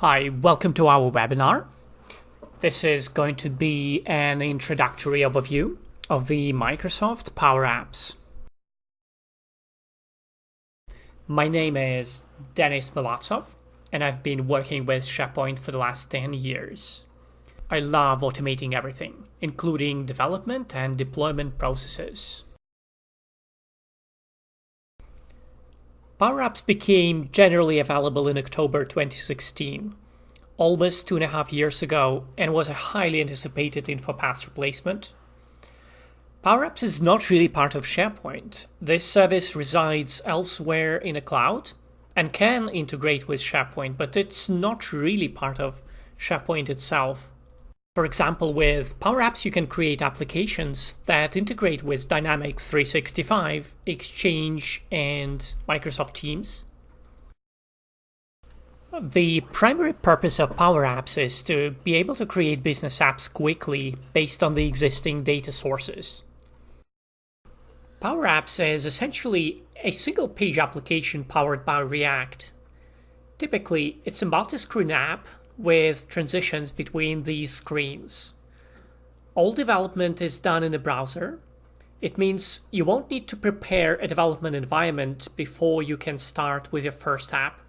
Hi, welcome to our webinar. This is going to be an introductory overview of the Microsoft PowerApps. My name is Denis Malatsov, and I've been working with SharePoint for the last 10 years. I love automating everything, including development and deployment processes. PowerApps became generally available in October 2016, almost 2.5 years ago, and was a highly anticipated InfoPath replacement. PowerApps is not really part of SharePoint. This service resides elsewhere in a cloud and can integrate with SharePoint, but it's not really part of SharePoint itself. For example, with PowerApps, you can create applications that integrate with Dynamics 365, Exchange, and Microsoft Teams. The primary purpose of PowerApps is to be able to create business apps quickly based on the existing data sources. PowerApps is essentially a single-page application powered by React. Typically, it's a multi-screen app with transitions between these screens. All development is done in a browser. It means you won't need to prepare a development environment before you can start with your first app.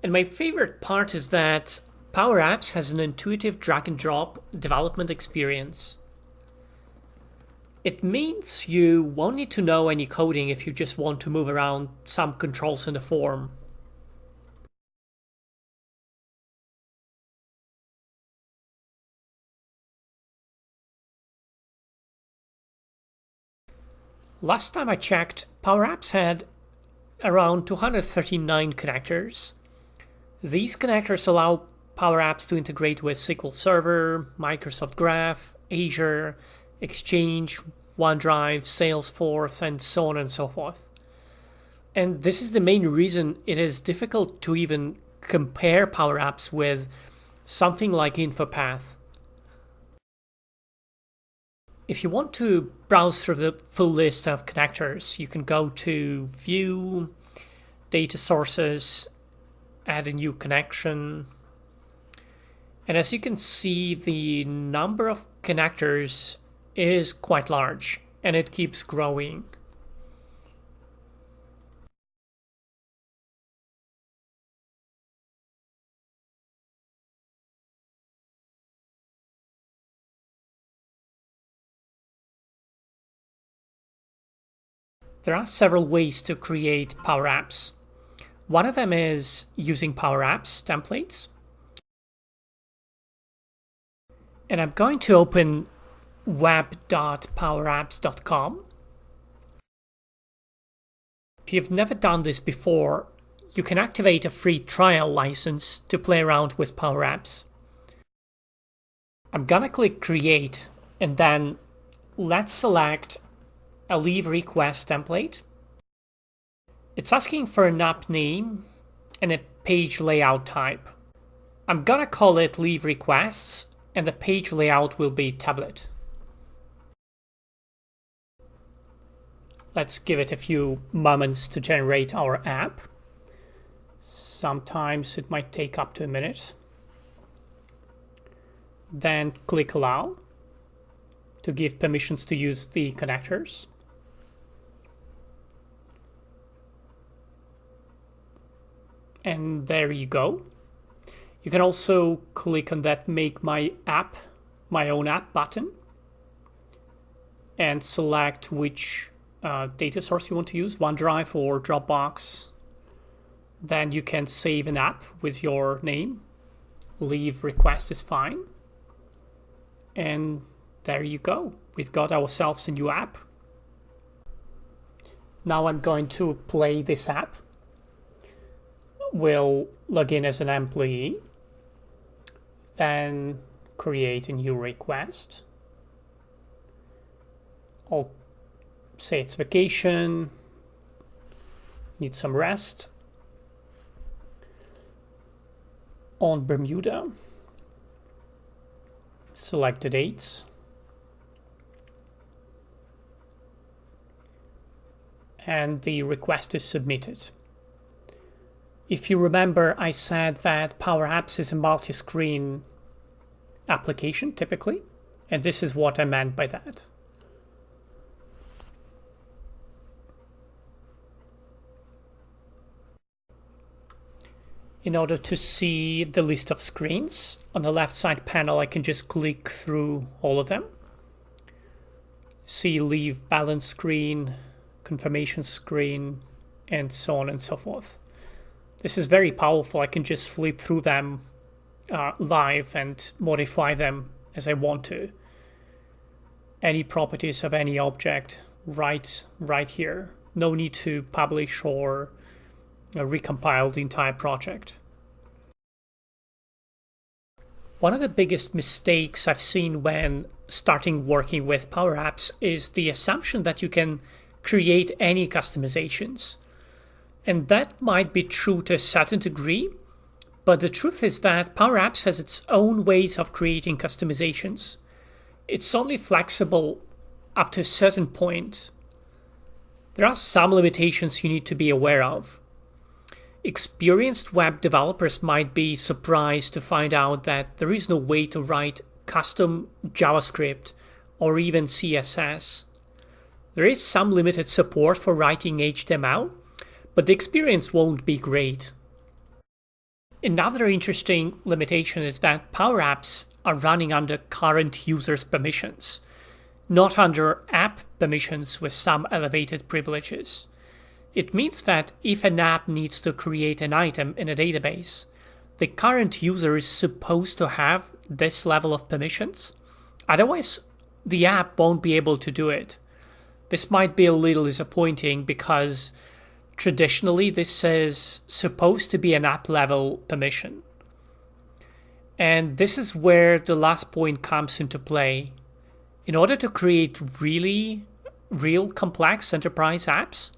And my favorite part is that PowerApps has an intuitive drag-and-drop development experience. It means you won't need to know any coding if you just want to move around some controls in a form. Last time I checked, PowerApps had around 239 connectors. These connectors allow PowerApps to integrate with SQL Server, Microsoft Graph, Azure, Exchange, OneDrive, Salesforce, and so on and so forth. And this is the main reason it is difficult to even compare PowerApps with something like InfoPath. If you want to browse through the full list of connectors, you can go to View, Data Sources, add a new connection. And as you can see, the number of connectors is quite large, and it keeps growing. There are several ways to create PowerApps. One of them is using PowerApps templates. And I'm going to open web.powerapps.com. If you've never done this before, you can activate a free trial license to play around with PowerApps. I'm gonna click Create, and then let's select a leave request template. It's asking for an app name and a page layout type. I'm gonna call it leave requests, and the page layout will be tablet. Let's give it a few moments to generate our app. Sometimes it might take up to a minute. Then click Allow to give permissions to use the connectors. And there you go. You can also click on that Make My Own App button and select which data source you want to use, OneDrive or Dropbox. Then you can save an app with your name. Leave request is fine. And there you go. We've got ourselves a new app. Now I'm going to play this app. We'll log in as an employee, then create a new request. I'll say it's vacation, need some rest on Bermuda. Select the dates. And the request is submitted. If you remember, I said that PowerApps is a multi-screen application typically, and this is what I meant by that. In order to see the list of screens, on the left side panel, I can just click through all of them. See leave balance screen, confirmation screen, and so on and so forth. This is very powerful. I can just flip through them live and modify them as I want to. Any properties of any object right here. No need to publish or recompile the entire project. One of the biggest mistakes I've seen when starting working with PowerApps is the assumption that you can create any customizations. And that might be true to a certain degree, but the truth is that PowerApps has its own ways of creating customizations. It's only flexible up to a certain point. There are some limitations you need to be aware of. Experienced web developers might be surprised to find out that there is no way to write custom JavaScript or even CSS. There is some limited support for writing HTML, but the experience won't be great. Another interesting limitation is that PowerApps are running under current users' permissions, not under app permissions with some elevated privileges. It means that if an app needs to create an item in a database, the current user is supposed to have this level of permissions. Otherwise, the app won't be able to do it. This might be a little disappointing because traditionally this is supposed to be an app level permission. And this is where the last point comes into play. In order to create real complex enterprise apps,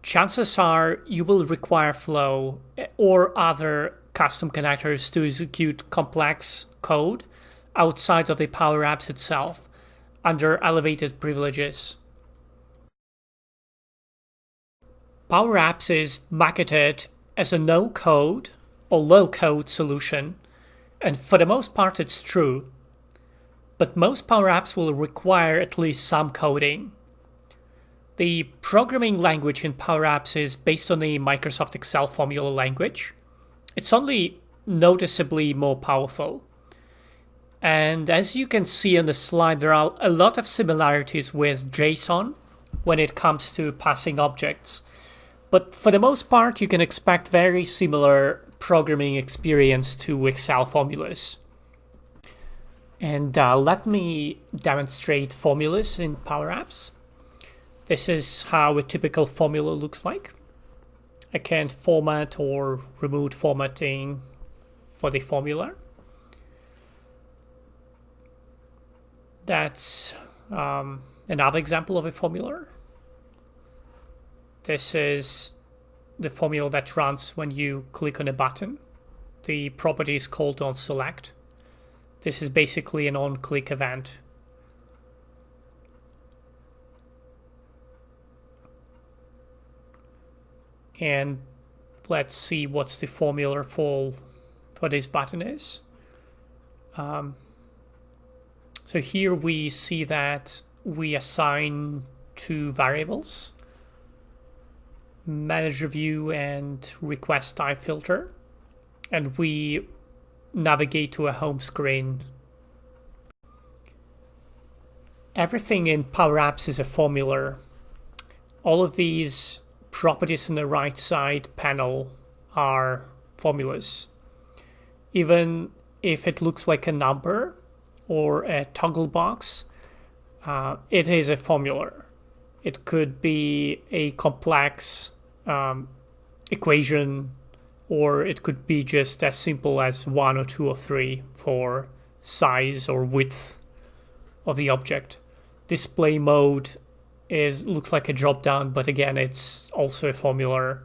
chances are you will require Flow or other custom connectors to execute complex code outside of the PowerApps itself under elevated privileges. PowerApps is marketed as a no-code or low-code solution, and for the most part it's true. But most PowerApps will require at least some coding. The programming language in PowerApps is based on the Microsoft Excel formula language. It's only noticeably more powerful. And as you can see on the slide, there are a lot of similarities with JSON when it comes to passing objects. But for the most part, you can expect very similar programming experience to Excel formulas. And let me demonstrate formulas in PowerApps. This is how a typical formula looks like. I can format or remove formatting for the formula. That's another example of a formula. This is the formula that runs when you click on a button. The property is called onSelect. This is basically an on-click event. And let's see what's the formula for this button is. So here we see that we assign two variables, manager view and request type filter, and we navigate to a home screen. Everything in PowerApps is a formula. All of these properties in the right side panel are formulas. Even if it looks like a number or a toggle box, it is a formula. It could be a complex equation, or it could be just as simple as 1 or 2 or 3 for size or width of the object. Display mode looks like a drop down, but again, it's also a formula,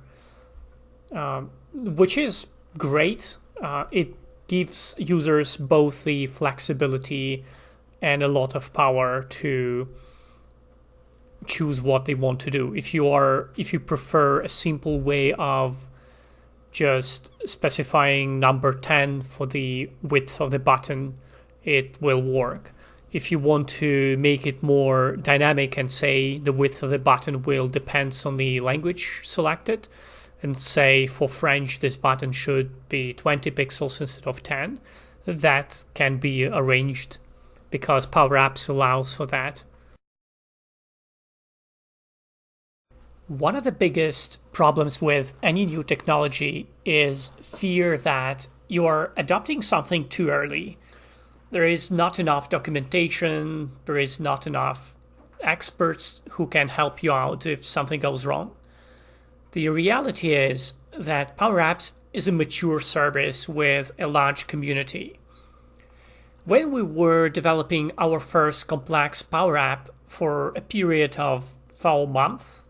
which is great. It gives users both the flexibility and a lot of power to choose what they want to do. If you prefer a simple way of just specifying number 10 for the width of the button, it will work. If you want to make it more dynamic and say the width of the button will depend on the language selected, and say for French this button should be 20 pixels instead of 10, that can be arranged because PowerApps allows for that. One of the biggest problems with any new technology is fear that you are adopting something too early. There is not enough documentation, there is not enough experts who can help you out if something goes wrong. The reality is that PowerApps is a mature service with a large community. When we were developing our first complex Power App for a period of 4 months,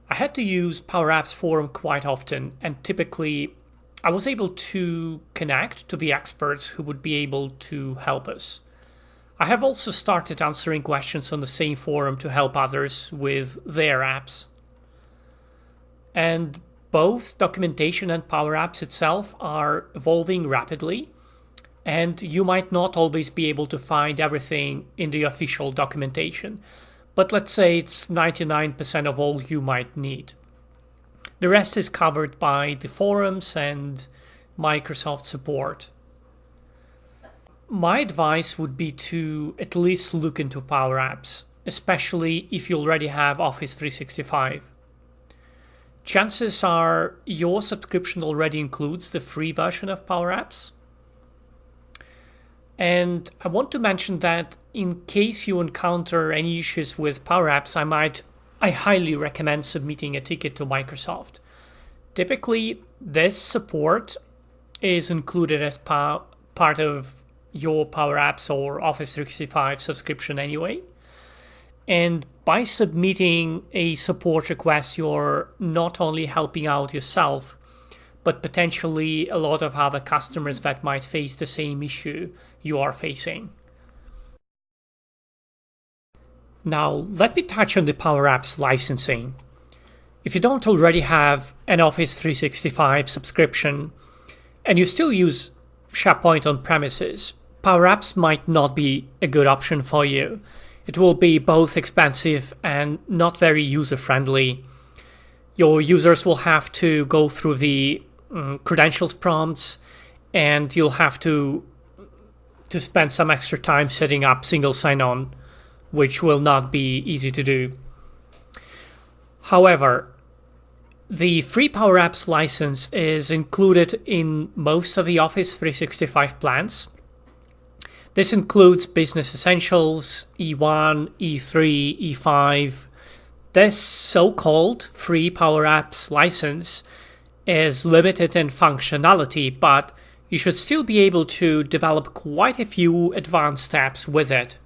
I had to use PowerApps forum quite often, and typically I was able to connect to the experts who would be able to help us. I have also started answering questions on the same forum to help others with their apps. And both documentation and PowerApps itself are evolving rapidly, and you might not always be able to find everything in the official documentation, but let's say it's 99% of all you might need. The rest is covered by the forums and Microsoft support. My advice would be to at least look into PowerApps, especially if you already have Office 365. Chances are your subscription already includes the free version of PowerApps. And I want to mention that in case you encounter any issues with PowerApps, I highly recommend submitting a ticket to Microsoft. Typically, this support is included as part of your PowerApps or Office 365 subscription anyway. And by submitting a support request, you're not only helping out yourself, but potentially a lot of other customers that might face the same issue you are facing. Now, let me touch on the PowerApps licensing. If you don't already have an Office 365 subscription and you still use SharePoint on premises, PowerApps might not be a good option for you. It will be both expensive and not very user-friendly. Your users will have to go through the credentials prompts, and you'll have to spend some extra time setting up single sign-on, which will not be easy to do. However, the free PowerApps license is included in most of the Office 365 plans. This includes Business Essentials, E1, E3, E5. This so-called free PowerApps license is limited in functionality, but you should still be able to develop quite a few advanced apps with it.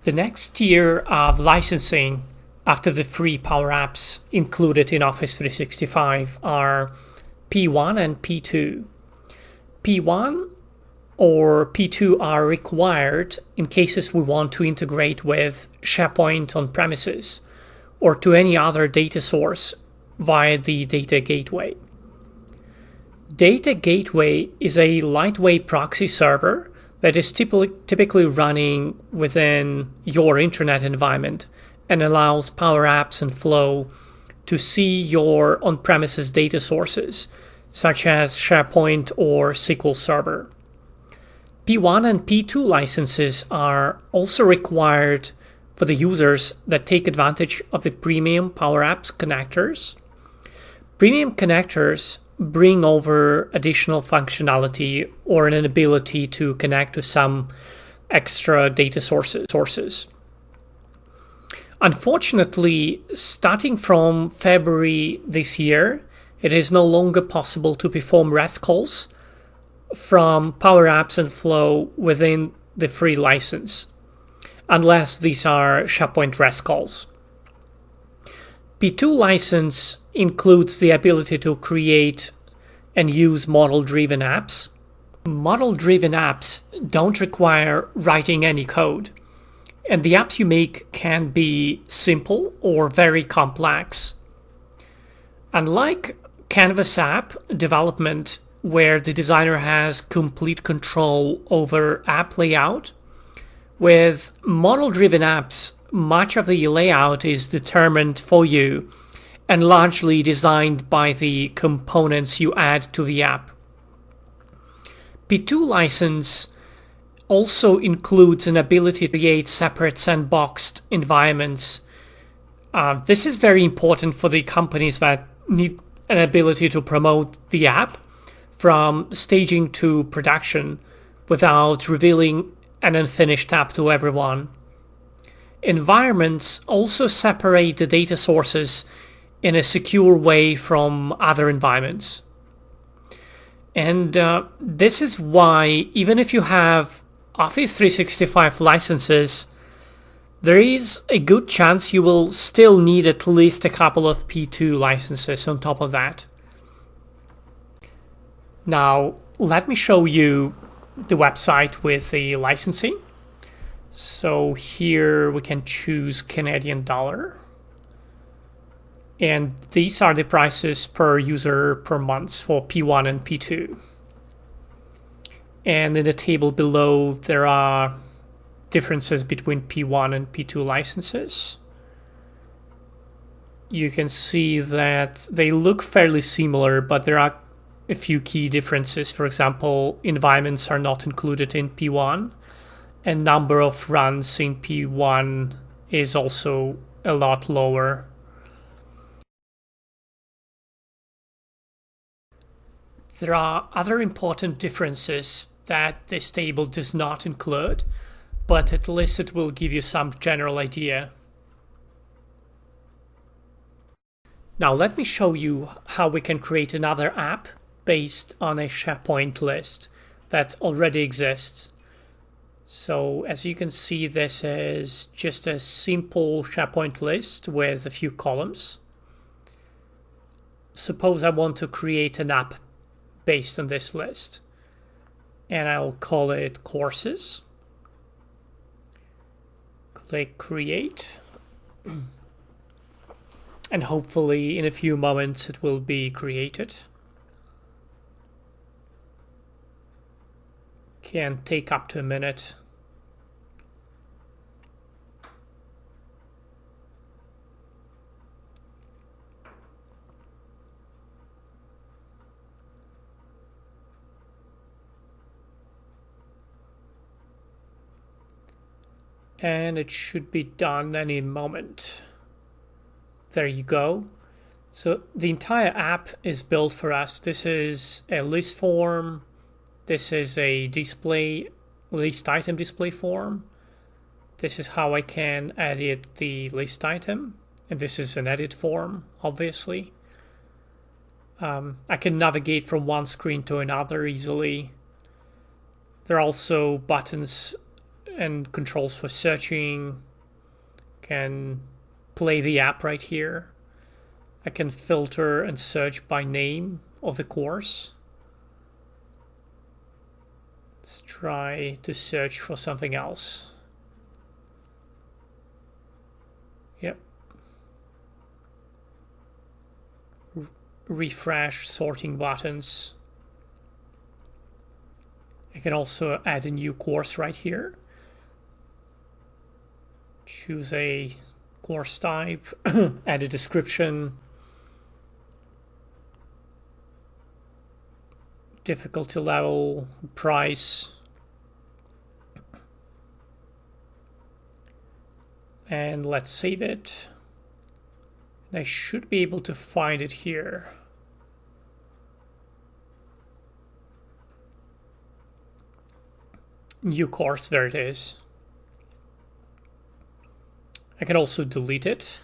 The next tier of licensing after the free PowerApps included in Office 365 are P1 and P2. P1 or P2 are required in cases we want to integrate with SharePoint on premises or to any other data source via the data gateway. Data gateway is a lightweight proxy server that is typically running within your internet environment and allows PowerApps and Flow to see your on-premises data sources, such as SharePoint or SQL Server. P1 and P2 licenses are also required for the users that take advantage of the premium PowerApps connectors. Premium connectors bring over additional functionality or an ability to connect to some extra data sources. Unfortunately, starting from February this year, it is no longer possible to perform REST calls from PowerApps and Flow within the free license, unless these are SharePoint REST calls. P2 license includes the ability to create and use model-driven apps. Model-driven apps don't require writing any code, and the apps you make can be simple or very complex. Unlike Canvas app development, where the designer has complete control over app layout, with model-driven apps, much of the layout is determined for you and largely designed by the components you add to the app. P2 license also includes an ability to create separate sandboxed environments. This is very important for the companies that need an ability to promote the app from staging to production without revealing an unfinished app to everyone. Environments also separate the data sources in a secure way from other environments. And this is why, even if you have Office 365 licenses, there is a good chance you will still need at least a couple of P2 licenses on top of that. Now, let me show you the website with the licensing. So here we can choose Canadian dollar. And these are the prices per user per month for P1 and P2. And in the table below, there are differences between P1 and P2 licenses. You can see that they look fairly similar, but there are a few key differences. For example, environments are not included in P1, and number of runs in P1 is also a lot lower. There are other important differences that this table does not include, but at least it will give you some general idea. Now let me show you how we can create another app based on a SharePoint list that already exists. So as you can see, this is just a simple SharePoint list with a few columns. Suppose I want to create an app based on this list, and I'll call it courses. Click create, and hopefully in a few moments it will be created. Can take up to a minute. And it should be done any moment. There you go. So the entire app is built for us. This is a list form. This is a display, list item display form. This is how I can edit the list item. And this is an edit form, obviously. I can navigate from one screen to another easily. There are also buttons and controls for searching. Can play the app right here. I can filter and search by name of the course. Let's try to search for something else. Yep. Refresh sorting buttons. I can also add a new course right here. Choose a course type, add a description, difficulty level, price, and let's save it. And I should be able to find it here. New course, there it is. I can also delete it.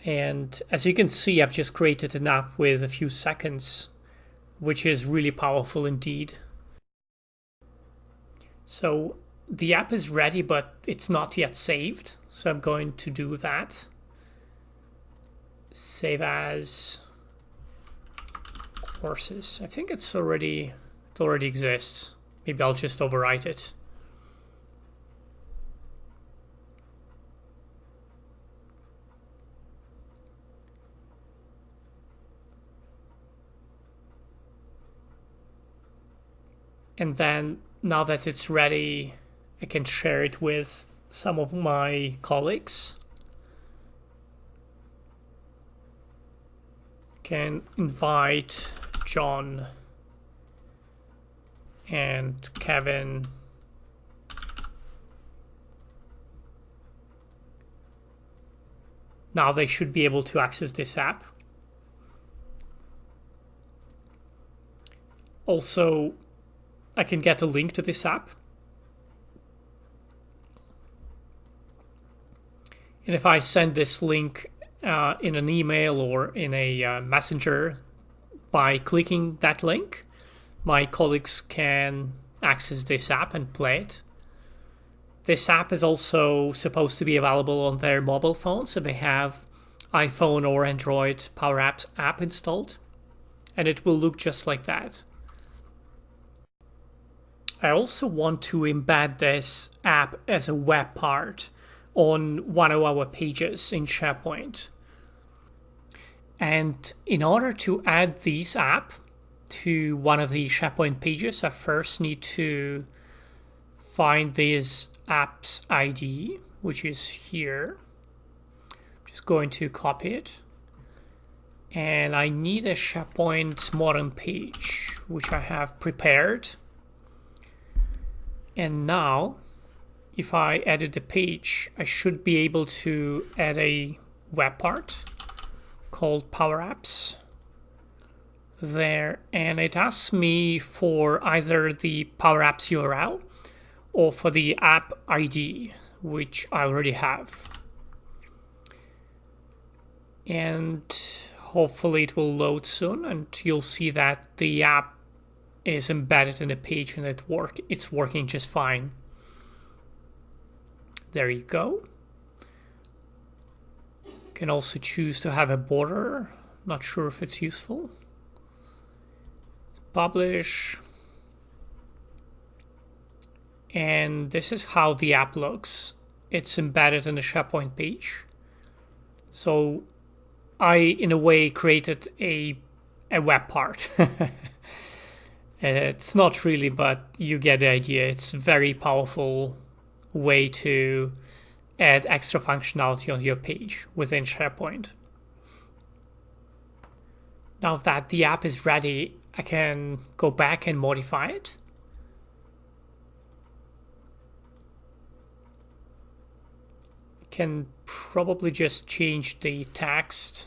And as you can see, I've just created an app with a few seconds, which is really powerful indeed. So the app is ready, but it's not yet saved. So I'm going to do that. Save as courses. I think it already exists. Maybe I'll just overwrite it. And then now that it's ready, I can share it with some of my colleagues. Can invite John and Kevin. Now they should be able to access this app. Also, I can get a link to this app. And if I send this link in an email or in a messenger, by clicking that link, my colleagues can access this app and play it. This app is also supposed to be available on their mobile phone, so they have iPhone or Android PowerApps app installed, and it will look just like that. I also want to embed this app as a web part on one of our pages in SharePoint. And in order to add this app to one of the SharePoint pages, I first need to find this app's ID, which is here. Just going to copy it. And I need a SharePoint modern page, which I have prepared. And now, if I edit the page, I should be able to add a web part called PowerApps there. And it asks me for either the PowerApps URL or for the app ID, which I already have. And hopefully it will load soon, and you'll see that the app is embedded in the page and it's working just fine. There you go. You can also choose to have a border. Not sure if it's useful. Publish. And this is how the app looks. It's embedded in the SharePoint page. So I, in a way, created a web part. It's not really, but you get the idea. It's a very powerful way to add extra functionality on your page within SharePoint. Now that the app is ready, I can go back and modify it. Can probably just change the text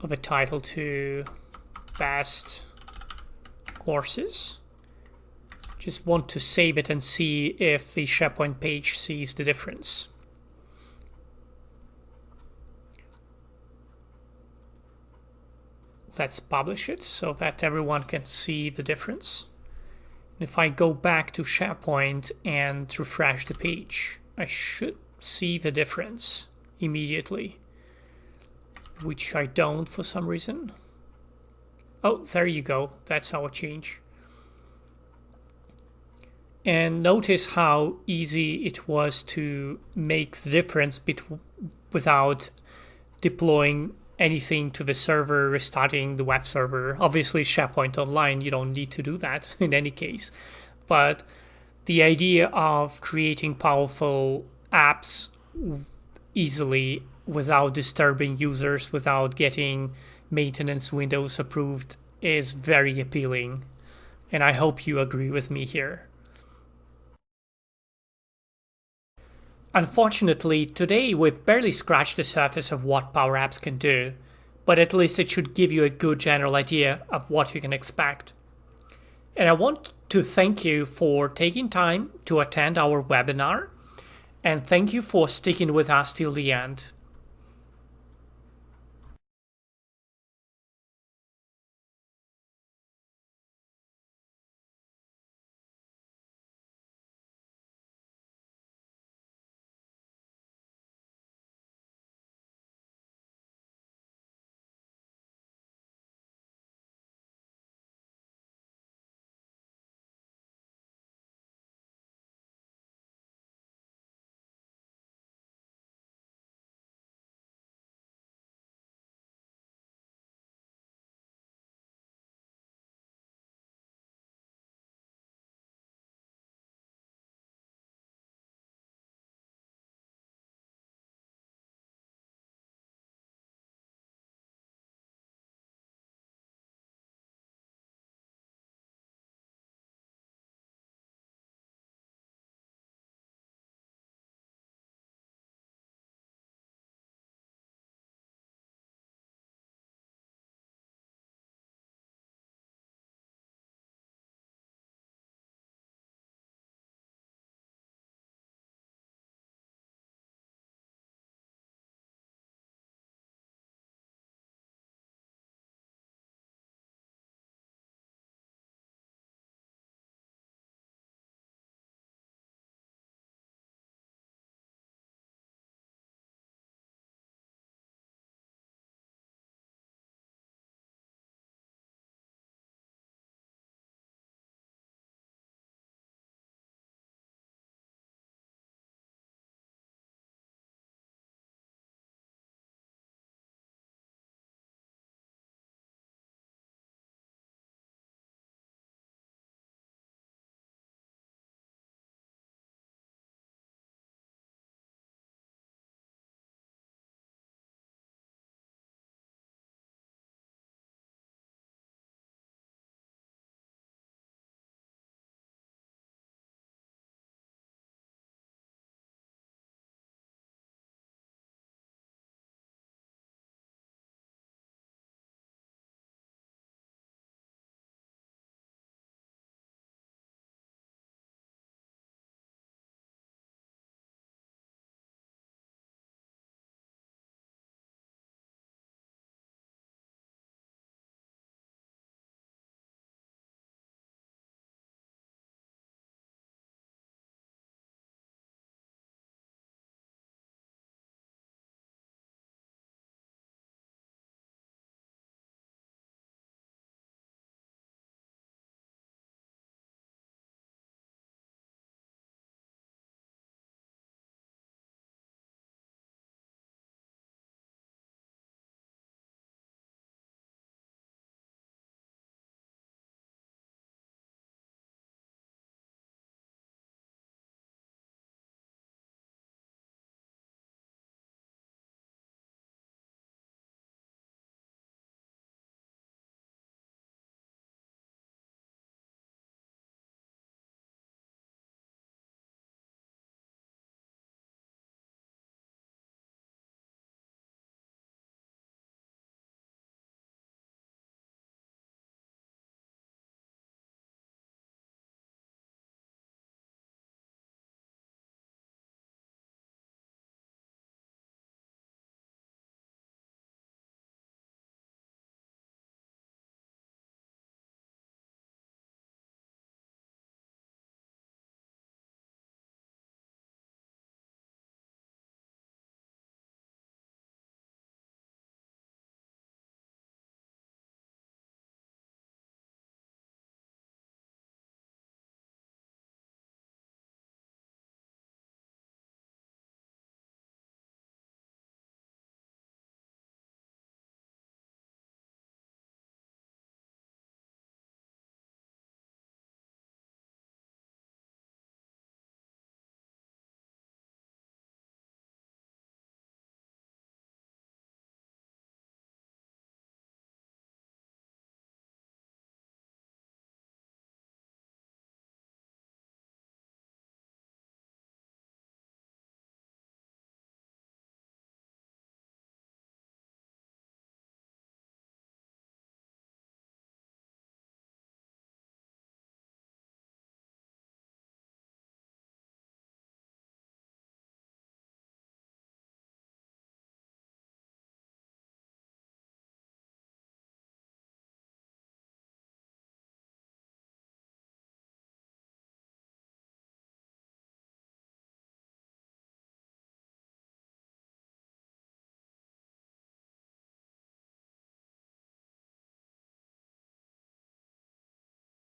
of the title to best courses. Just want to save it and see if the SharePoint page sees the difference. Let's publish it so that everyone can see the difference. If I go back to SharePoint and refresh the page, I should see the difference immediately, which I don't for some reason. Oh, there you go. That's our change. And notice how easy it was to make the difference without deploying anything to the server, restarting the web server. Obviously, SharePoint Online, you don't need to do that in any case. But the idea of creating powerful apps easily without disturbing users, without getting maintenance windows approved is very appealing. And I hope you agree with me here. Unfortunately, today we've barely scratched the surface of what PowerApps can do, but at least it should give you a good general idea of what you can expect. And I want to thank you for taking time to attend our webinar, and thank you for sticking with us till the end.